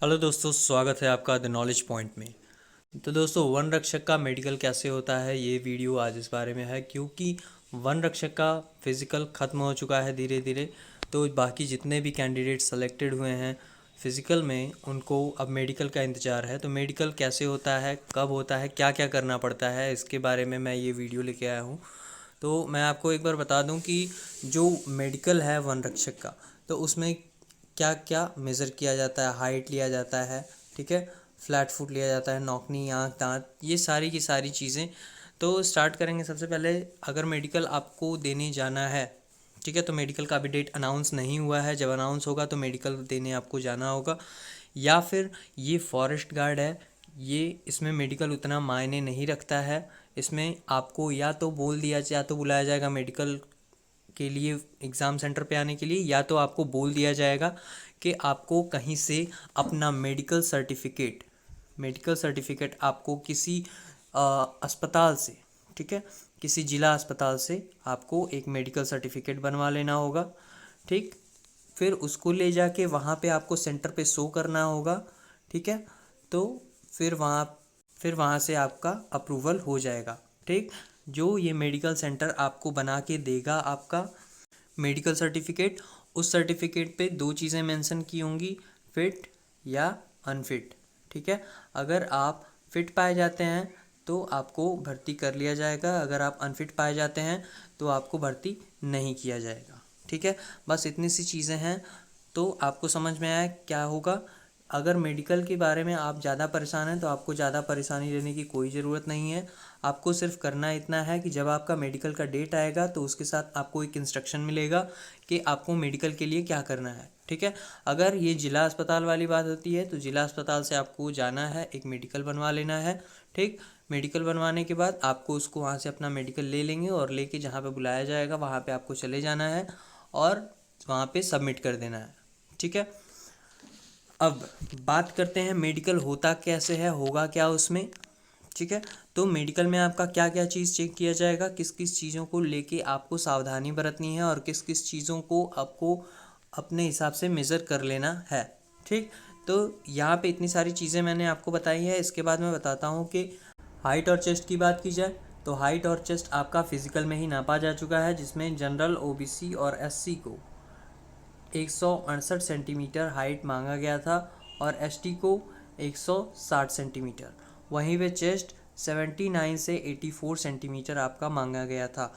Hello दोस्तों, स्वागत है आपका द नॉलेज पॉइंट में। तो दोस्तों, वन रक्षक का मेडिकल कैसे होता है, ये वीडियो आज इस बारे में है क्योंकि वन रक्षक का फिज़िकल ख़त्म हो चुका है धीरे धीरे। तो बाकी जितने भी कैंडिडेट सेलेक्टेड हुए हैं फिज़िकल में, उनको अब मेडिकल का इंतज़ार है। तो मेडिकल कैसे होता है, कब होता है, क्या क्या करना पड़ता है, इसके बारे में मैं ये वीडियो लेके आया हूँ। तो मैं आपको एक बार बता दूं कि जो मेडिकल है वन रक्षक का, तो उसमें क्या क्या मेज़र किया जाता है। हाइट लिया जाता है, ठीक है, फ्लैट फुट लिया जाता है, नौकनी, आँख, दांत, ये सारी की सारी चीज़ें। तो स्टार्ट करेंगे सबसे पहले। अगर मेडिकल आपको देने जाना है, ठीक है, तो मेडिकल का अभी डेट अनाउंस नहीं हुआ है। जब अनाउंस होगा तो मेडिकल देने आपको जाना होगा। या फिर ये फॉरेस्ट गार्ड है, ये इसमें मेडिकल उतना मायने नहीं रखता है। इसमें आपको या तो बोल दिया या तो बुलाया जाएगा मेडिकल के लिए एग्ज़ाम सेंटर पे आने के लिए, या तो आपको बोल दिया जाएगा कि आपको कहीं से अपना मेडिकल सर्टिफिकेट आपको किसी अस्पताल से, ठीक है, किसी ज़िला अस्पताल से आपको एक मेडिकल सर्टिफिकेट बनवा लेना होगा। ठीक, फिर उसको ले जाके वहाँ पे आपको सेंटर पे शो करना होगा, ठीक है। तो फिर वहाँ से आपका अप्रूवल हो जाएगा। ठीक, जो ये मेडिकल सेंटर आपको बना के देगा आपका मेडिकल सर्टिफिकेट, उस सर्टिफिकेट पे दो चीज़ें मेंशन की होंगी, फिट या अनफिट। ठीक है, अगर आप फिट पाए जाते हैं तो आपको भर्ती कर लिया जाएगा, अगर आप अनफिट पाए जाते हैं तो आपको भर्ती नहीं किया जाएगा। ठीक है, बस इतनी सी चीज़ें हैं। तो आपको समझ में आया क्या होगा। अगर मेडिकल के बारे में आप ज़्यादा परेशान हैं तो आपको ज़्यादा परेशानी लेने की कोई ज़रूरत नहीं है। आपको सिर्फ करना इतना है कि जब आपका मेडिकल का डेट आएगा तो उसके साथ आपको एक इंस्ट्रक्शन मिलेगा कि आपको मेडिकल के लिए क्या करना है। ठीक है, अगर ये ज़िला अस्पताल वाली बात होती है तो ज़िला अस्पताल से आपको जाना है, एक मेडिकल बनवा लेना है। ठीक, मेडिकल बनवाने के बाद आपको उसको वहाँ से अपना मेडिकल ले लेंगे और लेके जहाँ पे बुलाया जाएगा वहाँ पे आपको चले जाना है और वहाँ पे सबमिट कर देना है। ठीक है, अब बात करते हैं मेडिकल होता कैसे है, होगा क्या उसमें। ठीक है, तो मेडिकल में आपका क्या क्या चीज़ चेक किया जाएगा, किस किस चीज़ों को लेके आपको सावधानी बरतनी है और किस किस चीज़ों को आपको अपने हिसाब से मेज़र कर लेना है। ठीक, तो यहाँ पे इतनी सारी चीज़ें मैंने आपको बताई है। इसके बाद मैं बताता हूँ कि हाइट और चेस्ट की बात की जाए तो हाइट और चेस्ट आपका फिजिकल में ही नापा जा चुका है, जिसमें जनरल, ओबीसी और एससी को 168 सेंटीमीटर हाइट मांगा गया था और एसटी को 160 सेंटीमीटर। वहीं पे चेस्ट 79 से 84 सेंटीमीटर आपका मांगा गया था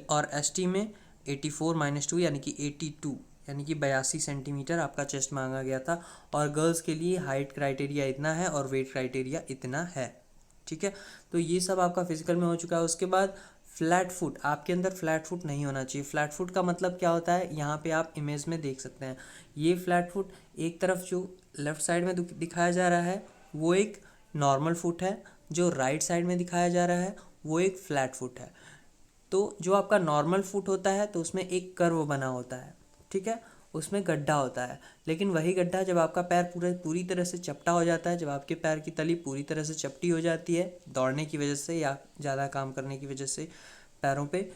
और एसटी में 84 - 2 यानी कि 82 यानी कि 82 सेंटीमीटर आपका चेस्ट मांगा गया था। और गर्ल्स के लिए हाइट क्राइटेरिया इतना है और वेट क्राइटेरिया इतना है। ठीक है, तो ये सब आपका फिजिकल में हो चुका है। उसके बाद फ्लैट फुट, आपके अंदर फ्लैट फुट नहीं होना चाहिए। फ्लैट फुट का मतलब क्या होता है, यहाँ पे आप इमेज में देख सकते हैं। ये फ्लैट फुट एक तरफ जो लेफ़्ट साइड में दिखाया जा रहा है वो एक नॉर्मल फुट है, जो राइट साइड में दिखाया जा रहा है वो एक फ्लैट फुट है। तो जो आपका नॉर्मल फुट होता है तो उसमें एक कर्व बना होता है, ठीक है, उसमें गड्ढा होता है। लेकिन वही गड्ढा जब आपका पैर पूरी तरह से चपटा हो जाता है, जब आपके पैर की तली पूरी तरह से चपटी हो जाती है दौड़ने की वजह से या ज़्यादा काम करने की वजह से पैरों पे,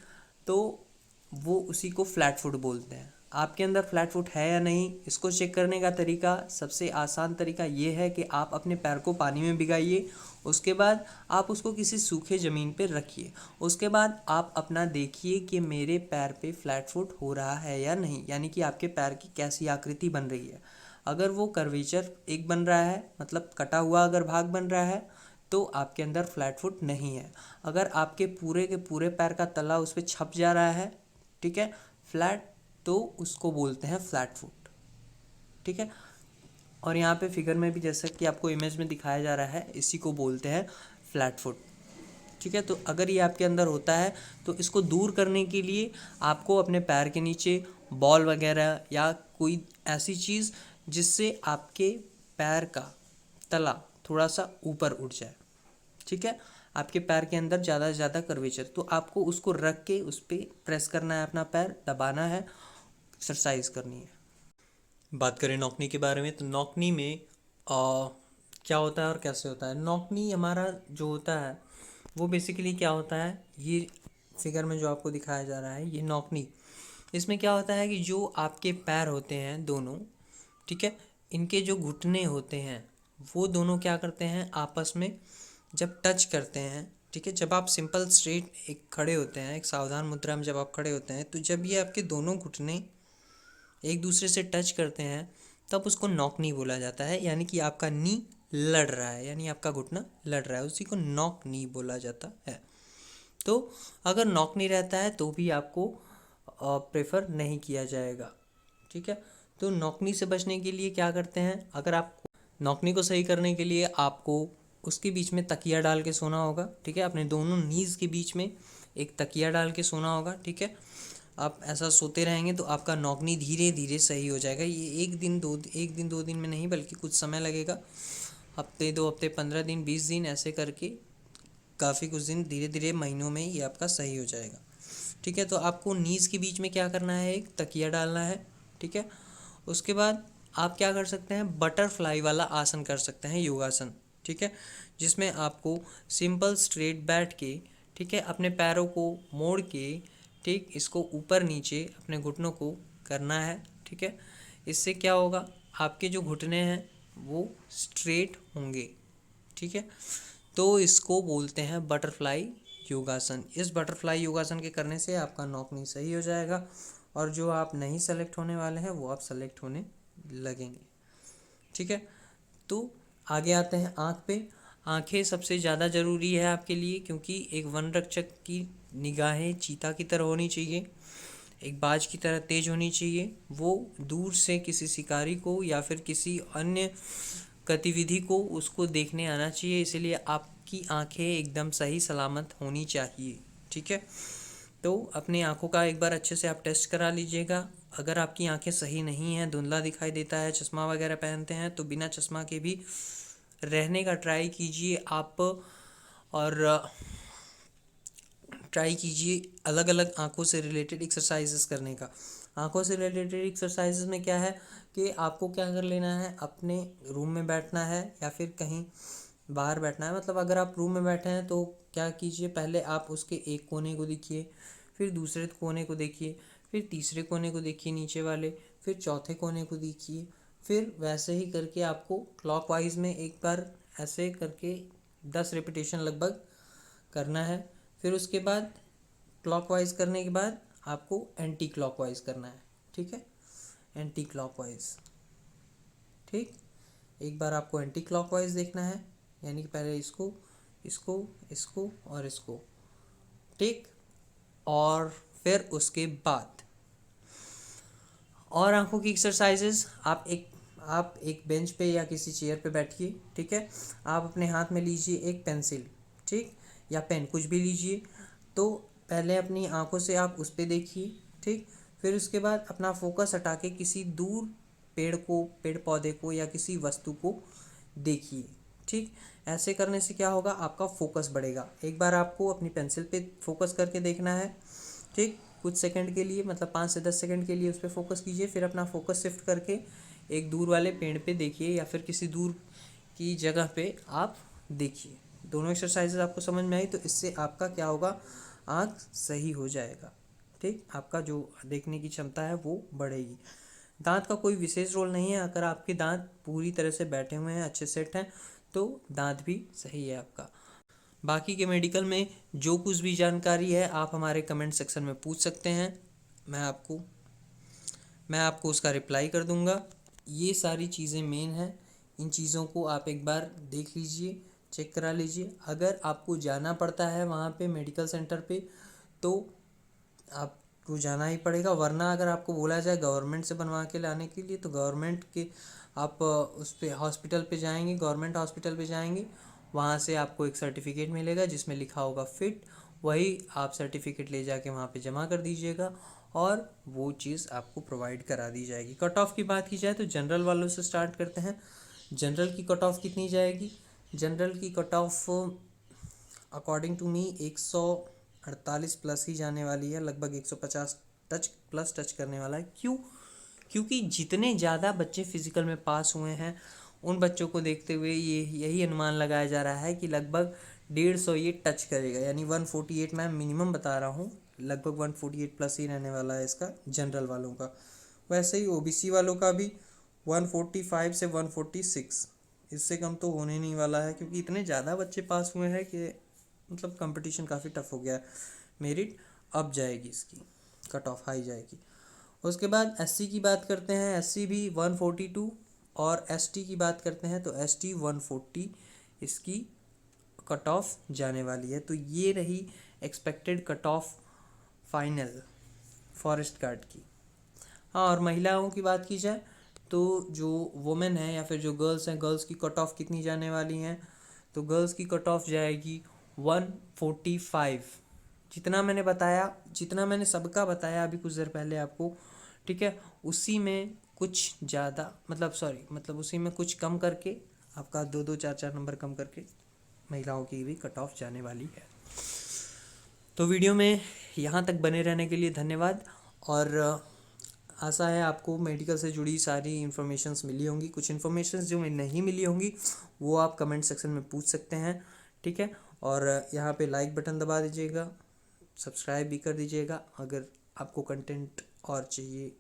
तो वो उसी को फ्लैट फुट बोलते हैं। आपके अंदर फ्लैट फुट है या नहीं, इसको चेक करने का तरीका, सबसे आसान तरीका ये है कि आप अपने पैर को पानी में भिगाइए। उसके बाद आप उसको किसी सूखे ज़मीन पे रखिए। उसके बाद आप अपना देखिए कि मेरे पैर पे फ्लैट फुट हो रहा है या नहीं, यानी कि आपके पैर की कैसी आकृति बन रही है। अगर वो कर्वेचर एक बन रहा है, मतलब कटा हुआ अगर भाग बन रहा है, तो आपके अंदर फ्लैट फुट नहीं है। अगर आपके पूरे के पूरे पैर का तला उस पर छप जा रहा है, ठीक है, फ्लैट, तो उसको बोलते हैं फ्लैट फुट। ठीक है, और यहाँ पे फिगर में भी जैसा कि आपको इमेज में दिखाया जा रहा है, इसी को बोलते हैं फ्लैट फुट। ठीक है, तो अगर ये आपके अंदर होता है तो इसको दूर करने के लिए आपको अपने पैर के नीचे बॉल वगैरह या कोई ऐसी चीज़ जिससे आपके पैर का तला थोड़ा सा ऊपर उठ जाए, ठीक है, आपके पैर के अंदर ज़्यादा से ज़्यादा कर्वेचर, तो आपको उसको रख के उस पर प्रेस करना है, अपना पैर दबाना है, एक्सरसाइज करनी है। बात करें नौकनी के बारे में तो नौकनी में क्या होता है और कैसे होता है। नौकनी हमारा जो होता है वो बेसिकली क्या होता है, ये फिगर में जो आपको दिखाया जा रहा है ये नौकनी, इसमें क्या होता है कि जो आपके पैर होते हैं दोनों, ठीक है, इनके जो घुटने होते हैं वो दोनों क्या करते हैं आपस में जब टच करते हैं, ठीक है, जब आप सिंपल स्ट्रेट एक खड़े होते हैं, एक सावधान मुद्रा में जब आप खड़े होते हैं, तो जब ये आपके दोनों घुटने एक दूसरे से टच करते हैं तब उसको नॉक नी बोला जाता है, यानी कि आपका नी लड़ रहा है, यानी आपका घुटना लड़ रहा है, उसी को नॉक नी बोला जाता है। तो अगर नॉक नी रहता है तो भी आपको प्रेफर नहीं किया जाएगा, ठीक है। तो नॉकनी से बचने के लिए क्या करते हैं, अगर आप नॉकनी को सही करने के लिए आपको उसके बीच में तकिया डाल के सोना होगा, ठीक है, अपने दोनों नीज़ के बीच में एक तकिया डाल के सोना होगा, ठीक है। आप ऐसा सोते रहेंगे तो आपका नॉकनी धीरे धीरे सही हो जाएगा। ये एक दिन दो दिन में नहीं बल्कि कुछ समय लगेगा, हफ्ते 2 हफ्ते 15 दिन 20 दिन ऐसे करके काफ़ी कुछ दिन धीरे धीरे महीनों में ये आपका सही हो जाएगा, ठीक है। तो आपको नीज़ के बीच में क्या करना है, एक तकिया डालना है, ठीक है। उसके बाद आप क्या कर सकते हैं, बटरफ्लाई वाला आसन कर सकते हैं, योगासन, ठीक है, जिसमें आपको सिंपल स्ट्रेट बैठ के, ठीक है, अपने पैरों को मोड़ के, ठीक, इसको ऊपर नीचे अपने घुटनों को करना है, ठीक है। इससे क्या होगा, आपके जो घुटने हैं वो स्ट्रेट होंगे, ठीक है। तो इसको बोलते हैं बटरफ्लाई योगासन। इस बटरफ्लाई योगासन के करने से आपका नौकनी सही हो जाएगा और जो आप नहीं सेलेक्ट होने वाले हैं वो आप सेलेक्ट होने लगेंगे, ठीक है। तो आगे आते हैं आँख पे। आँखें सबसे ज़्यादा ज़रूरी है आपके लिए, क्योंकि एक वन रक्षक की निगाहें चीता की तरह होनी चाहिए, एक बाज की तरह तेज होनी चाहिए। वो दूर से किसी शिकारी को या फिर किसी अन्य गतिविधि को उसको देखने आना चाहिए, इसलिए आपकी आंखें एकदम सही सलामत होनी चाहिए, ठीक है। तो अपनी आंखों का एक बार अच्छे से आप टेस्ट करा लीजिएगा। अगर आपकी आंखें सही नहीं हैं, धुंधला दिखाई देता है, चश्मा वगैरह पहनते हैं, तो बिना चश्मा के भी रहने का ट्राई कीजिए आप, और ट्राई कीजिए अलग अलग आँखों से रिलेटेड एक्सरसाइजेस करने का। आँखों से रिलेटेड एक्सरसाइजेस में क्या है कि आपको क्या कर लेना है, अपने रूम में बैठना है या फिर कहीं बाहर बैठना है। मतलब अगर आप रूम में बैठे हैं तो क्या कीजिए, पहले आप उसके एक कोने को देखिए, फिर दूसरे कोने को देखिए, फिर तीसरे कोने को देखिए नीचे वाले, फिर चौथे कोने को देखिए, फिर वैसे ही करके आपको क्लॉकवाइज में एक बार ऐसे करके 10 रिपीटेशन लगभग करना है। फिर उसके बाद क्लॉकवाइज करने के बाद आपको एंटी क्लॉकवाइज करना है, ठीक है, एंटी क्लॉकवाइज, ठीक। एक बार आपको एंटी क्लॉकवाइज देखना है, यानी कि पहले इसको इसको इसको और इसको, ठीक। और फिर उसके बाद और आंखों की एक्सरसाइजेस, आप एक बेंच पे या किसी चेयर पे बैठिए, ठीक है। आप अपने हाथ में लीजिए एक पेंसिल, ठीक, या पेन कुछ भी लीजिए। तो पहले अपनी आंखों से आप उस पर देखिए, ठीक। फिर उसके बाद अपना फोकस हटा के किसी दूर पेड़ पौधे को या किसी वस्तु को देखिए, ठीक। ऐसे करने से क्या होगा, आपका फोकस बढ़ेगा। एक बार आपको अपनी पेंसिल पे फोकस करके देखना है, ठीक, कुछ सेकंड के लिए, मतलब 5 से 10 सेकंड के लिए उस पर फोकस कीजिए। फिर अपना फोकस शिफ्ट करके एक दूर वाले पेड़ पे देखिए या फिर किसी दूर की जगह पे आप देखिए। दोनों एक्सरसाइजेज आपको समझ में आई तो इससे आपका क्या होगा, आँख सही हो जाएगा, ठीक। आपका जो देखने की क्षमता है वो बढ़ेगी। दांत का कोई विशेष रोल नहीं है, अगर आपके दांत पूरी तरह से बैठे हुए हैं, अच्छे सेट हैं, तो दांत भी सही है आपका। बाकी के मेडिकल में जो कुछ भी जानकारी है आप हमारे कमेंट सेक्शन में पूछ सकते हैं, मैं आपको उसका रिप्लाई कर दूंगा। ये सारी चीज़ें मेन हैं, इन चीज़ों को आप एक बार देख लीजिए, चेक करा लीजिए। अगर आपको जाना पड़ता है वहाँ पे मेडिकल सेंटर पे तो आपको जाना ही पड़ेगा, वरना अगर आपको बोला जाए गवर्नमेंट से बनवा के लाने के लिए तो गवर्नमेंट के आप उस पे हॉस्पिटल पे जाएंगे, गवर्नमेंट हॉस्पिटल पे जाएंगे, वहाँ से आपको एक सर्टिफिकेट मिलेगा जिसमें लिखा होगा फिट, वही आप सर्टिफिकेट ले जाके वहाँ पे जमा कर दीजिएगा और वो चीज़ आपको प्रोवाइड करा दी जाएगी। कट ऑफ की बात की जाए तो जनरल वालों से स्टार्ट करते हैं। जनरल की कट ऑफ कितनी जाएगी, जनरल की cut off according to me 148 plus ही जाने वाली है, लगभग 150 टच करने वाला है। क्यों, क्योंकि जितने ज़्यादा बच्चे फिजिकल में पास हुए हैं उन बच्चों को देखते हुए यही अनुमान लगाया जा रहा है कि लगभग 150 ये टच करेगा, यानी 148 मैं मिनिमम बता रहा हूँ, लगभग 148 प्लस ही रहने वाला है इसका जनरल वालों का। वैसे ही ओबीसी वालों का भी 145 से 146, इससे कम तो होने नहीं वाला है, क्योंकि इतने ज़्यादा बच्चे पास हुए हैं कि मतलब कंपटीशन काफ़ी टफ हो गया है। मेरिट अब जाएगी, इसकी कट ऑफ हाई जाएगी। उसके बाद एससी की बात करते हैं, एससी भी 142, और एसटी की बात करते हैं तो एसटी 140 इसकी कट ऑफ जाने वाली है। तो ये रही expected cut off final forest guard की। हाँ, और महिलाओं की बात की जाए तो जो वुमेन है या फिर जो गर्ल्स हैं, गर्ल्स की कट ऑफ कितनी जाने वाली हैं, तो गर्ल्स की कट ऑफ जाएगी 145। जितना मैंने बताया, जितना मैंने सबका बताया अभी कुछ देर पहले आपको, ठीक है, उसी में कुछ ज़्यादा मतलब उसी में कुछ कम करके आपका 2-2 4-4 नंबर कम करके महिलाओं की भी कट ऑफ जाने वाली है। तो वीडियो में यहाँ तक बने रहने के लिए धन्यवाद, और आशा है आपको मेडिकल से जुड़ी सारी इन्फॉर्मेशंस मिली होंगी। कुछ इन्फॉर्मेशंस जो नहीं मिली होंगी वो आप कमेंट सेक्शन में पूछ सकते हैं, ठीक है। और यहाँ पे लाइक बटन दबा दीजिएगा, सब्सक्राइब भी कर दीजिएगा अगर आपको कंटेंट और चाहिए